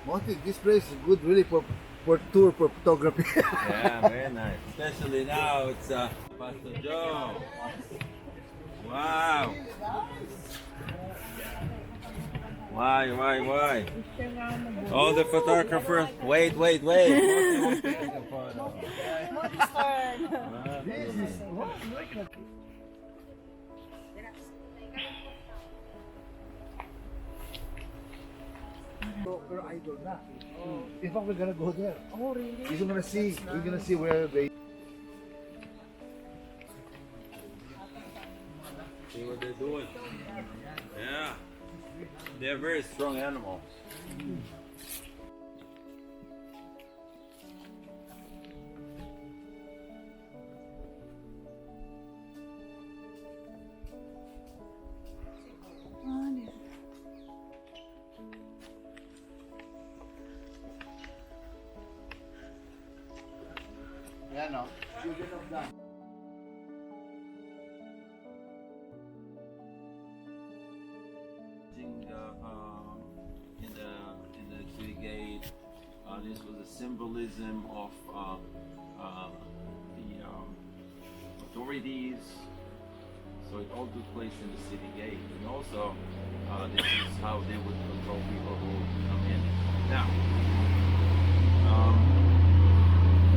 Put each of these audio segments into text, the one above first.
Monty, this place is good really for tour, for photography. Yeah, very nice. Especially now, it's Pastor Joe. Wow. Why? All the photographers. Wait. Monty will take a photo. This is, what? Look at Pero idol na. In fact, we're gonna go there. Oh, really? We're gonna see where they... See what they're doing. Yeah. They're very strong animals. Yeah, no? Children of God. In the city gate, this was a symbolism of the authorities. So it all took place in the city gate, and also this is how they would control people who come in. Now,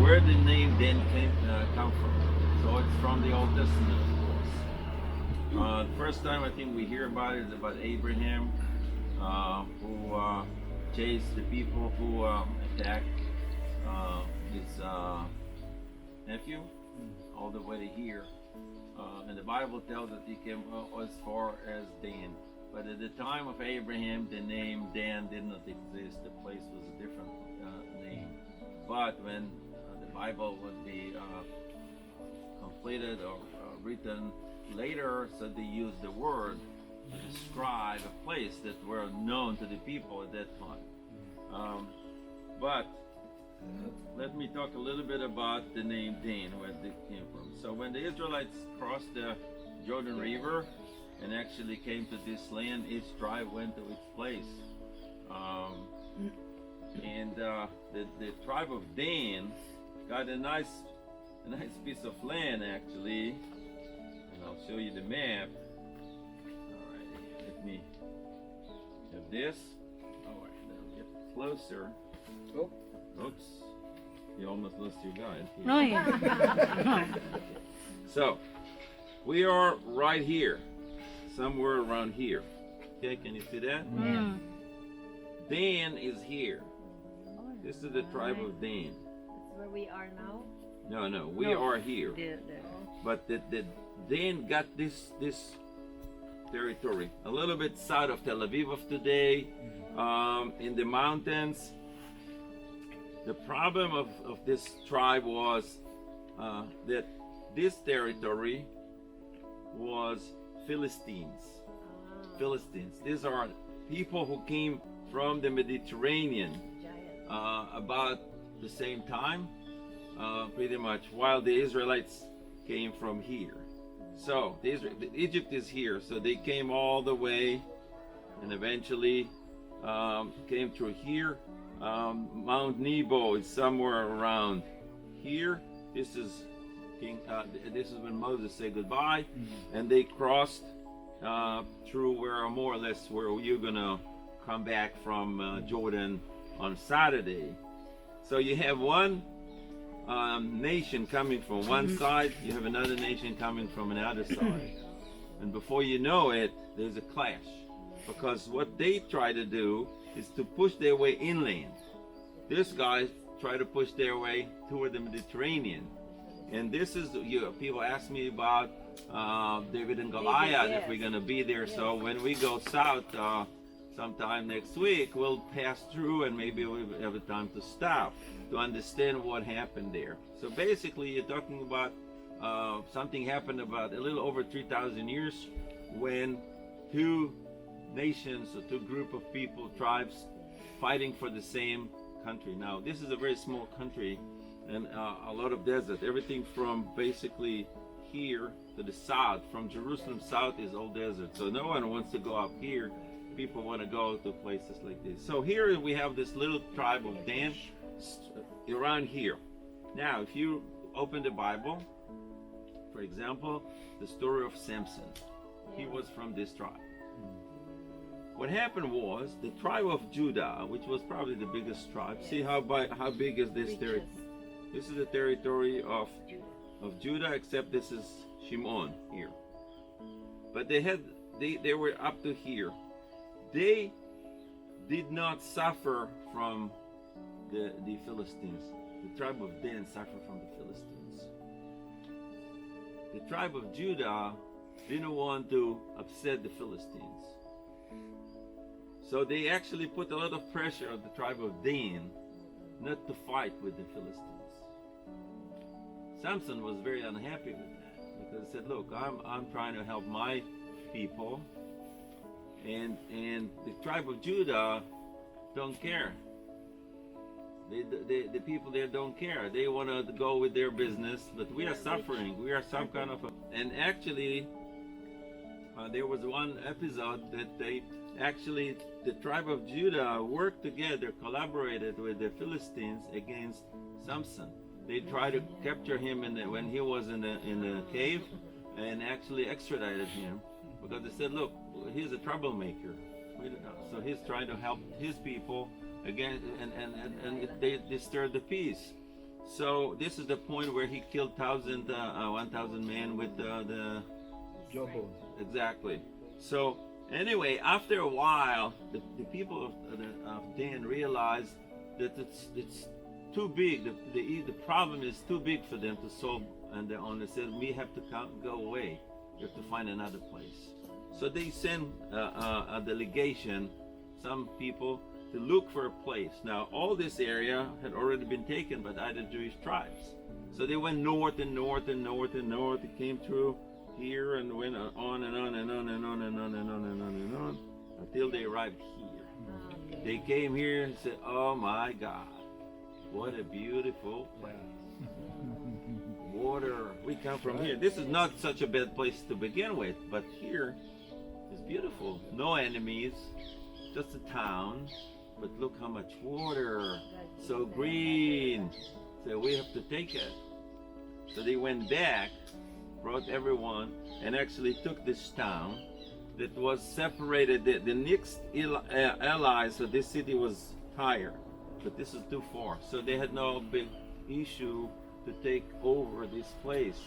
where the name then come from? So it's from the Old Testament, of course. The first time I think we hear about it is about Abraham, who chased the people who attacked his nephew all the way to here. And the Bible tells that he came as far as Dan. But at the time of Abraham, the name Dan did not exist. The place was a different name. But when the Bible would be completed or written later, so they used the word to describe a place that were known to the people at that time. But let me talk a little bit about the name Dan, where it came from. So when the Israelites crossed the Jordan River and actually came to this land, each tribe went to its place. And the tribe of Dan got a nice piece of land actually, and I'll show you the map. All right, let me have this. All right, now get closer. Oh, oops, you almost lost your guide. Oh, yeah. So we are right here, somewhere around here. Okay, can you see that? Mm. Dan is here. This is the tribe of Dan. That's where we are now. No, we are here. But the Dan got this territory a little bit south of Tel Aviv of today, in the mountains. The problem of this tribe was that this territory was Philistines. Philistines. These are people who came from the Mediterranean about the same time, pretty much, while the Israelites came from here. So Egypt is here, so they came all the way and eventually came through here. Mount Nebo is somewhere around here. This is this is when Moses said goodbye, and they crossed through where more or less where you're gonna come back from Jordan on Saturday. So you have one nation coming from one side, you have another nation coming from another side, and before you know it, there's a clash, because what they try to do is to push their way inland. These guys try to push their way toward the Mediterranean. And this is, people ask me about David and Goliath, if we're going to be there. So when we go south sometime next week, we'll pass through and maybe we'll have a time to stop to understand what happened there. So basically, you're talking about something happened about a little over 3,000 years when two nations or two group of people, tribes, fighting for the same country. Now, this is a very small country and a lot of desert. Everything from basically here to the south, from Jerusalem south, is all desert. So no one wants to go up here people want to go to places like this. So here we have this little tribe of Dan around here. Now, if you open the Bible, for example, the story of Samson, he was from this tribe. What happened was the tribe of Judah, which was probably the biggest tribe. See how big is this territory? This is the territory of Judah, except this is Shimon here. But they were up to here. They did not suffer from the Philistines. The tribe of Dan suffered from the Philistines. The tribe of Judah didn't want to upset the Philistines. So they actually put a lot of pressure on the tribe of Dan not to fight with the Philistines. Samson was very unhappy with that because he said, look, I'm trying to help my people, and the tribe of Judah don't care. The people there don't care. They want to go with their business, but we are suffering. We are some kind of and actually there was one episode that the tribe of Judah worked together, collaborated with the Philistines against Samson. They tried to capture him when he was in the cave, and actually extradited him because they said, look, he's a troublemaker. So he's trying to help his people again, and they disturbed the peace. So this is the point where he killed 1,000 men with the Jawbone. Exactly. So anyway, after a while, the people of Dan realized that it's too big. The problem is too big for them to solve, and they said, we have to go away. We have to find another place. So they sent a delegation, some people, to look for a place. Now, all this area had already been taken by the other Jewish tribes. So they went north and north and north and north. It came through here and went on and on and on and on and on and on and on and on until they arrived here. They came here and said, oh my God, what a beautiful place. Water. We come from here. This is not such a bad place to begin with, but here is beautiful. No enemies, just a town. But look how much water, so green. So we have to take it. So they went back, brought everyone, and actually took this town that was separated. The next allies of this city was higher, but this is too far. So they had no big issue to take over this place.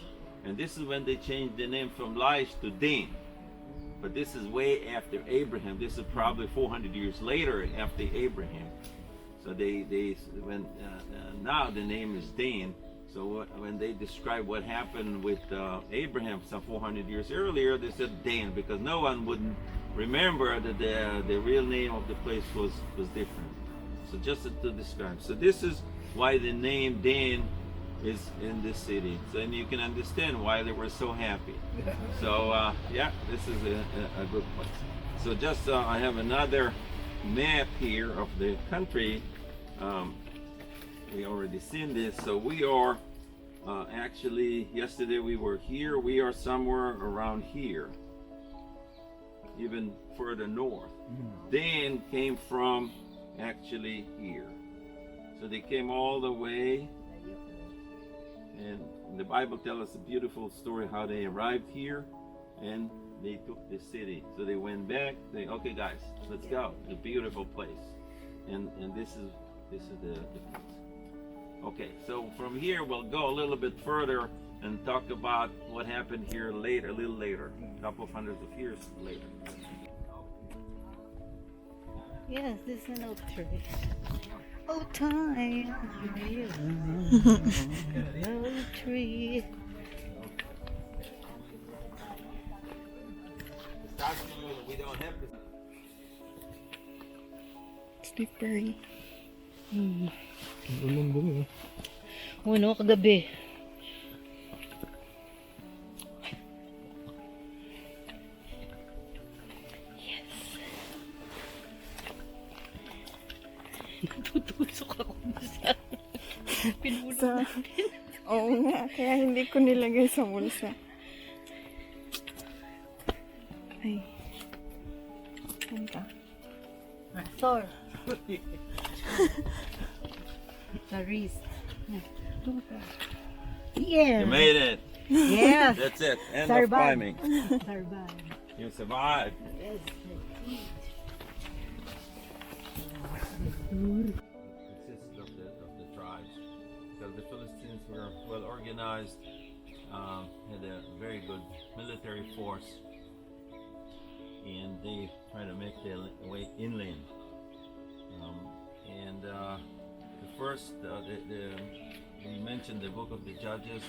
And this is when they changed the name from Laish to Dan. But this is way after Abraham. This is probably 400 years later after Abraham. So now the name is Dan. So when they describe what happened with Abraham some 400 years earlier, they said Dan, because no one would remember that the real name of the place was different. So just to describe. So this is why the name Dan is in this city. So and you can understand why they were so happy. So yeah, this is a good place. So just I have another map here of the country. We already seen this. So we are actually, yesterday we were here. We are somewhere around here, even further north. Dan came from actually here. So they came all the way. And the Bible tells us a beautiful story how they arrived here and they took the city. So they went back. They okay guys, let's go. It's a beautiful place. And this is the place. Okay, so from here we'll go a little bit further and talk about what happened here later, a little later, a couple of hundreds of years later. Yes, this is an oak tree. Oh, time. Oak tree. We don't have to. Slippery. Bumong-bumong. Oh, no, kagabi. Tutusok ako sa pinulong natin. Oo nga, kaya hindi ko nilagay sa bulsa. Ay. Punta. Thor. The wrist. Yeah. You made it. Yes. That's it. End Survive. of climbing. Survive. You survived. Yes. Consisted of the tribes, because the Philistines were well organized, had a very good military force, and they tried to make their way inland. The first, we mentioned the book of the Judges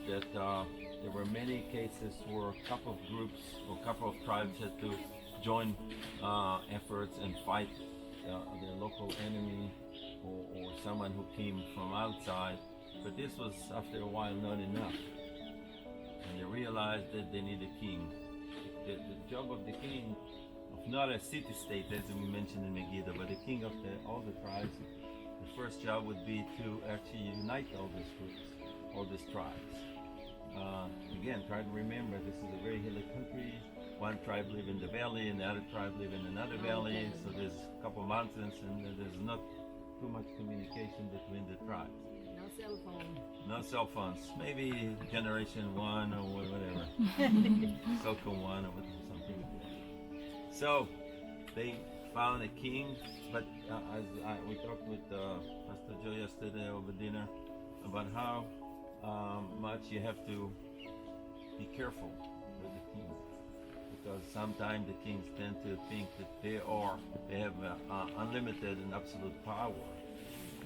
that there were many cases where a couple of groups or a couple of tribes had to join efforts and fight their local enemy or someone who came from outside. But this was, after a while, not enough. And they realized that they need a king. The job of the king, of not a city-state, as we mentioned in Megiddo, but a king of all the tribes, the first job would be to actually unite all these groups, all these tribes. Again, try to remember, this is a very hilly country. One tribe live in the valley, and the other tribe live in another valley. So there's a couple mountains, and there's not too much communication between the tribes. No cell phone. No cell phones. Maybe generation 1 or whatever. Cellcom 1 or something like that. So they found a king, but we talked with Pastor Joe yesterday over dinner about how much you have to be careful with the king, because sometimes the kings tend to think that they have unlimited and absolute power,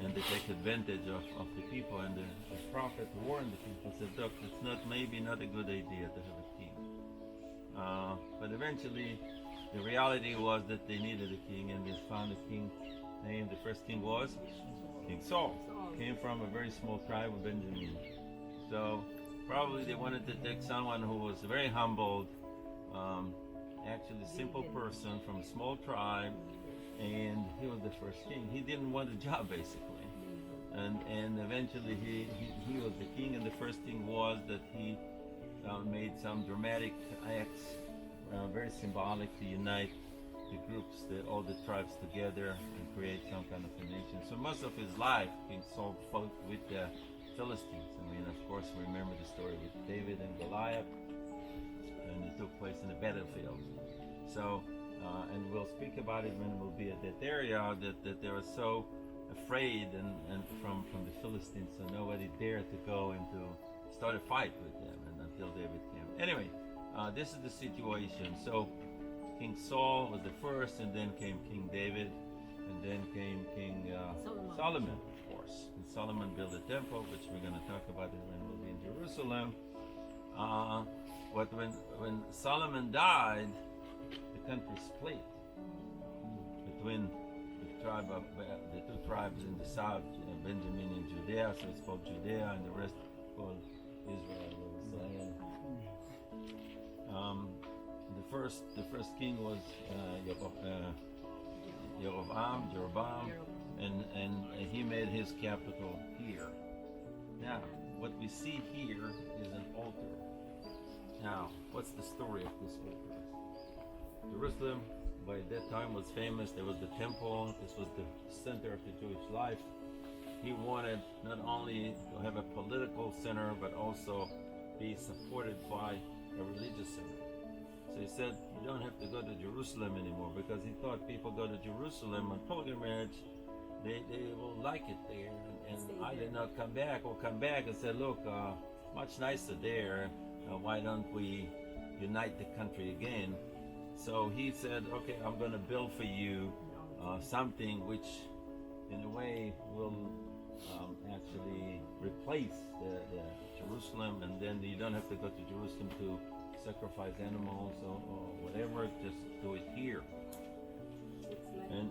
and they take advantage of the people. And the prophet warned the people, said, look, it's maybe not a good idea to have a king. But eventually the reality was that they needed a king, and they found a king named, the first king was King Saul. Came from a very small tribe of Benjamin. So probably they wanted to take someone who was very humbled, actually a simple person from a small tribe, and he was the first king. He didn't want a job, basically. And eventually he was the king, and the first thing was that he made some dramatic acts, very symbolic, to unite the groups, all the tribes together and create some kind of a nation. So most of his life, King Saul fought with the Philistines. I mean, of course, we remember the story with David and Goliath, and it took place in the battlefield. So, and we'll speak about it when we'll be at that area, that they were so afraid and from the Philistines, so nobody dared to go and to start a fight with them, and until David came. Anyway, this is the situation. So King Saul was the first, and then came King David, and then came King Solomon, of course. And Solomon built a temple, which we're going to talk about it when we'll be in Jerusalem. But when Solomon died, the country split between the two tribes in the south, Benjamin and Judea. So it's called Judea, and the rest called Israel. The first king was Jeroboam, and he made his capital here. Now, what we see here is an altar. Now, what's the story of this altar? Jerusalem, by that time, was famous. There was the temple. This was the center of the Jewish life. He wanted not only to have a political center, but also be supported by a religious center. So he said, you don't have to go to Jerusalem anymore, because he thought people go to Jerusalem on pilgrimage, they will like it there, and either not come back or come back and say, look, much nicer there, why don't we unite the country again? So he said, okay, I'm going to build for you something which in a way will actually replace the Jerusalem, and then you don't have to go to Jerusalem to sacrifice animals or whatever, just do it here. And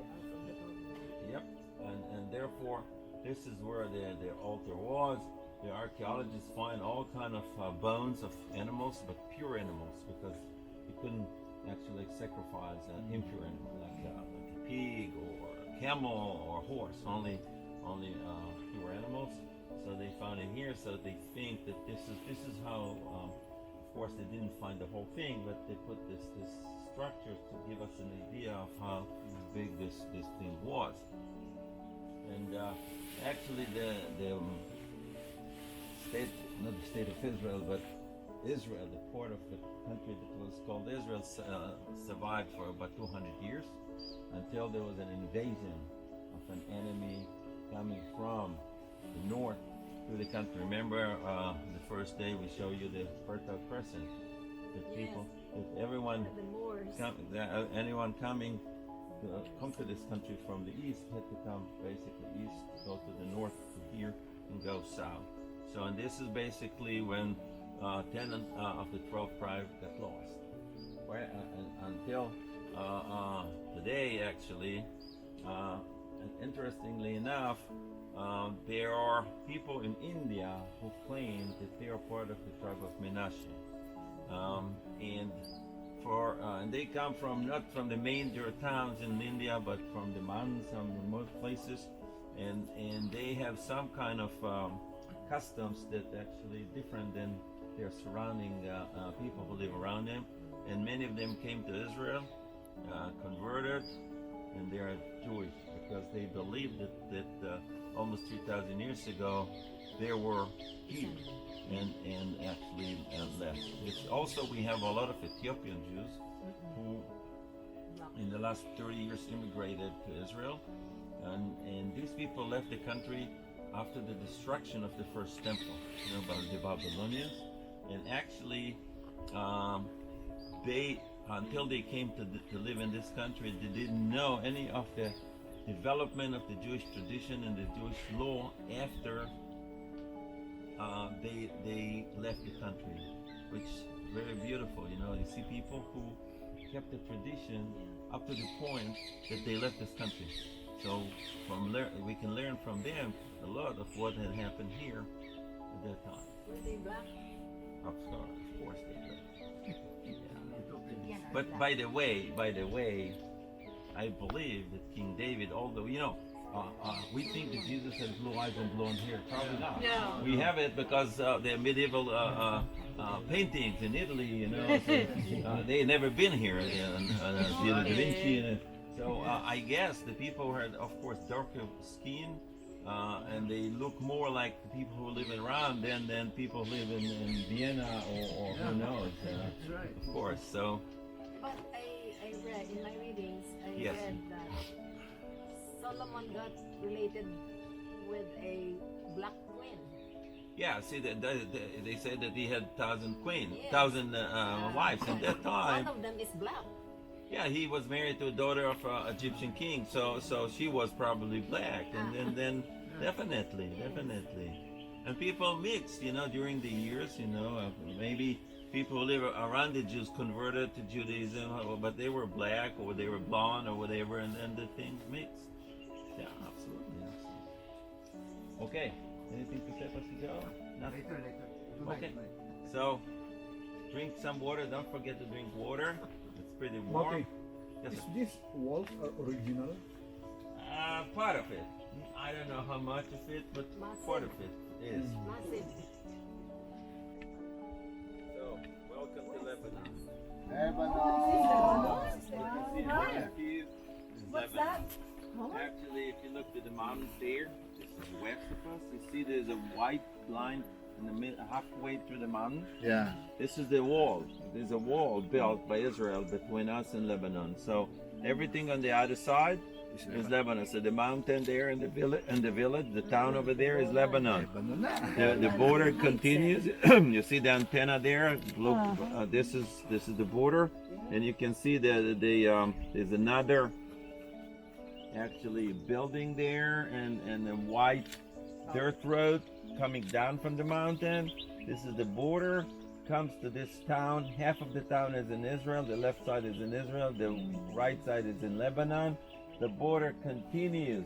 yep, and therefore this is where the altar was. The archaeologists find all kind of bones of animals, but pure animals, because you couldn't actually sacrifice an impure animal like a pig or a camel or a horse, only pure animals. So they found it here. So they think that this is how. Of course, they didn't find the whole thing, but they put this structures to give us an idea of how big this thing was. And actually the state, not the state of Israel, but Israel, the port of the country that was called Israel, survived for about 200 years until there was an invasion of an enemy coming from the north to the country. Remember the first day we show you the Fertile Crescent, that people, that everyone, The Moors. anyone coming to come to this country from the east had to come basically east, go to the north to here, and go south. So, and this is basically when 10 of the 12 tribes got lost. Right? Until today, actually, and interestingly enough, there are people in India who claim that they are part of the tribe of Menashe. And they come from not from the major towns in India, but from the mountains, some remote places, and they have some kind of customs that actually different than their surrounding people who live around them. And many of them came to Israel, converted, and they are Jewish because they believe that almost 3,000 years ago they were here and actually left. It's also, we have a lot of Ethiopian Jews who in the last 30 years immigrated to Israel, and these people left the country after the destruction of the first temple, by the Babylonians, and actually they, until they came to live in this country, they didn't know any of the development of the Jewish tradition and the Jewish law after they left the country, which is very beautiful. You see people who kept the tradition up to the point that they left this country. So we can learn from them a lot of what had happened here at that time. Were they black? Of course they were. But by the way, I believe that King David, although we think that Jesus had blue eyes and blonde hair. Probably not. No. We have it because the medieval paintings in Italy, so, they never been here. Da Vinci. So I guess the who had, of course, darker skin, and they look more like the people who live around than people who live in Vienna or who knows. That's right. Of course. So. But I read in my readings, I Yes. read that Solomon got related with a black queen. Yeah, see, they said that he had 1,000 queens, Yes. 1,000 wives at that time. One of them is black. Yeah, he was married to a daughter of an Egyptian king, so she was probably black, and then definitely, and people mixed, during the years, maybe people who live around the Jews converted to Judaism, but they were black or they were blonde or whatever, and then the things mixed. Yeah, absolutely. Okay, anything to say, Pastor Joe? Nothing? Later. Tonight, Okay. tonight. So, drink some water. Don't forget to drink water. It's pretty warm. Okay. Yes, Is sir. this walls are original? Part of it. I don't know how much of it, but Massive. part of it is. Massive. So, welcome to Lebanon. What's that? Actually, if you look to the mountains there, this is west of us. You see there's a white line in the halfway through the mountain. Yeah. This is the wall. There's a wall built by Israel between us and Lebanon. So everything on the other side is Lebanon. So the mountain there and the village, the town over there is Lebanon. The border continues. You see the antenna there. Look, this is the border, and you can see there's another actually building there, and a white dirt road coming down from the mountain. This is the border. Comes to this town. Half of the town is in Israel. The left side is in Israel. The right side is in Lebanon. The border continues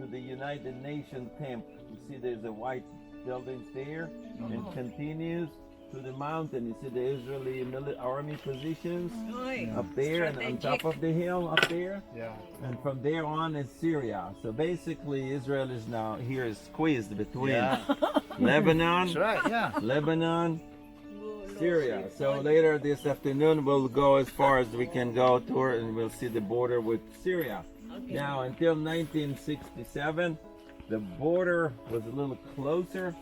to the United Nations camp. You see there's a white buildings there, and continues to the mountain. You see the Israeli army positions up there, and on top of the hill up there. Yeah. And from there on is Syria. So basically Israel is now here is squeezed between Lebanon, That's right. Yeah. Lebanon, Syria. So later this afternoon we'll go as far as we can go tour and we'll see the border with Syria. Now until 1967 the border was a little closer,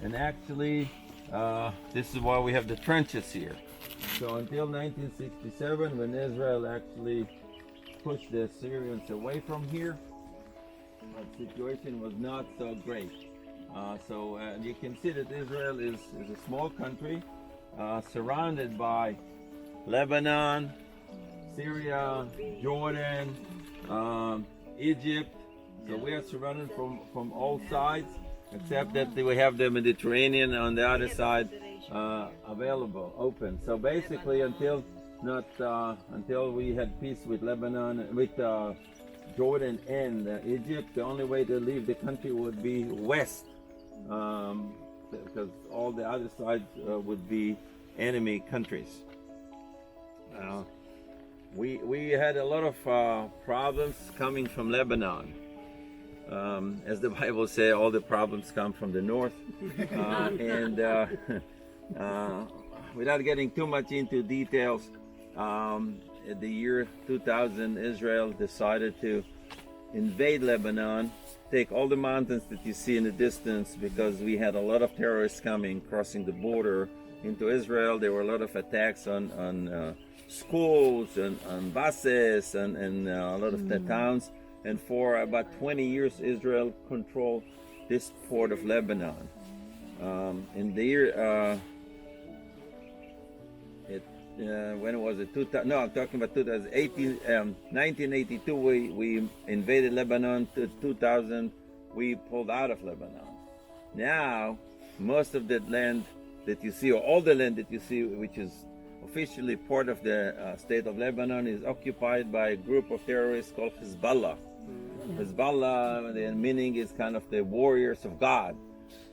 and actually this is why we have the trenches here. So until 1967 when Israel actually pushed the Syrians away from here, the situation was not so great. So you can see that Israel is a small country surrounded by Lebanon, Syria, Jordan, Egypt. So we are surrounded from all sides, except that we have the Mediterranean on the other side available, open. So basically until we had peace with Lebanon, with Jordan and Egypt, the only way to leave the country would be west, because all the other sides would be enemy countries. We had a lot of problems coming from Lebanon. As the Bible says, all the problems come from the north. Without getting too much into details, in the year 2000, Israel decided to invade Lebanon, take all the mountains that you see in the distance, because we had a lot of terrorists coming, crossing the border into Israel. There were a lot of attacks on schools and on buses and a lot of the towns. And for about 20 years, Israel controlled this part of Lebanon. In the year, when was it? I'm talking about 2018, 1982. We invaded Lebanon. To 2000, we pulled out of Lebanon. Now, most of that land that you see, or all the land that you see, which is officially part of the state of Lebanon, is occupied by a group of terrorists called Hezbollah. Hezbollah, the meaning is kind of the warriors of God,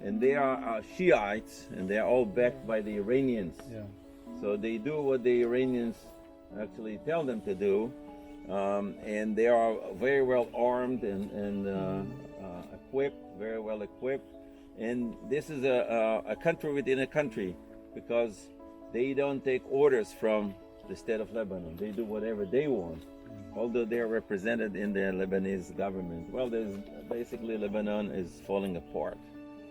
and they are Shiites, and they are all backed by the Iranians. Yeah. So they do what the Iranians actually tell them to do, and they are very well armed and equipped, very well equipped. And this is a country within a country, because they don't take orders from the state of Lebanon. They do whatever they want, although they are represented in the Lebanese government. Well, there's basically Lebanon is falling apart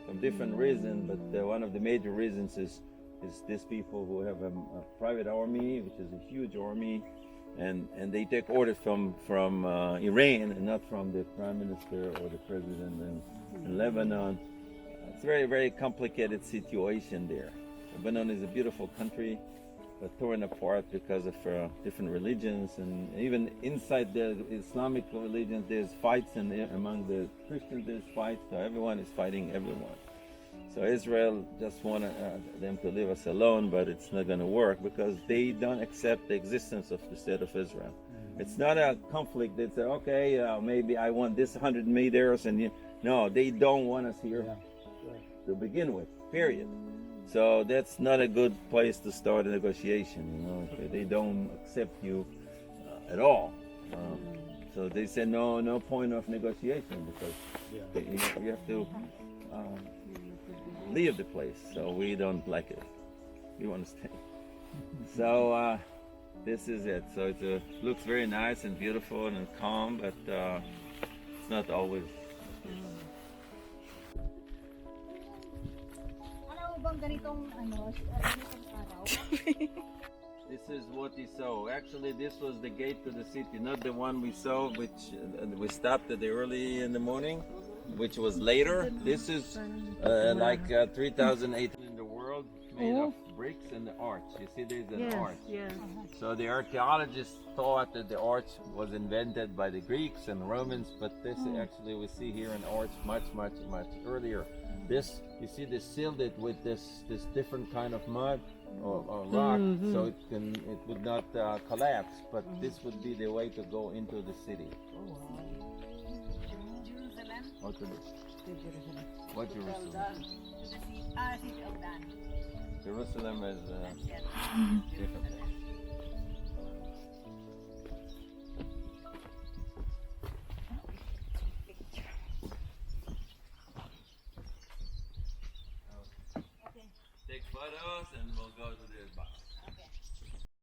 from different reasons, but one of the major reasons is these people who have a private army, which is a huge army, and they take orders from Iran and not from the prime minister or the president in Lebanon. It's a very, very complicated situation there. Lebanon is a beautiful country, but torn apart because of different religions, and even inside the Islamic religions there's fights, and among the Christians there's fights, so everyone is fighting everyone. So Israel just wanted them to leave us alone, but it's not going to work because they don't accept the existence of the state of Israel. It's not a conflict. They say, okay, maybe I want this 100 meters, and no, they don't want us here to begin with, period. So that's not a good place to start a negotiation. If they don't accept you at all. So they said no point of negotiation, because you have to leave the place. So we don't like it. We want to stay. So this is it. So it looks very nice and beautiful and calm, but it's not always. Ano bang ganitong ganitong araw? This is what we saw. Actually, this was the gate to the city, not the one we saw, which we stopped at the early in the morning, which was later. This is like 3,800 in the world, made of bricks and the arch. You see, there's an arch. Yes. So the archaeologists thought that the arch was invented by the Greeks and Romans, but this actually we see here an arch much earlier. This, you see, they sealed it with this different kind of mud or rock, so it would not collapse. But this would be the way to go into the city. Jerusalem? What to do? What Jerusalem? City of Dan. Jerusalem is different place. Take photos and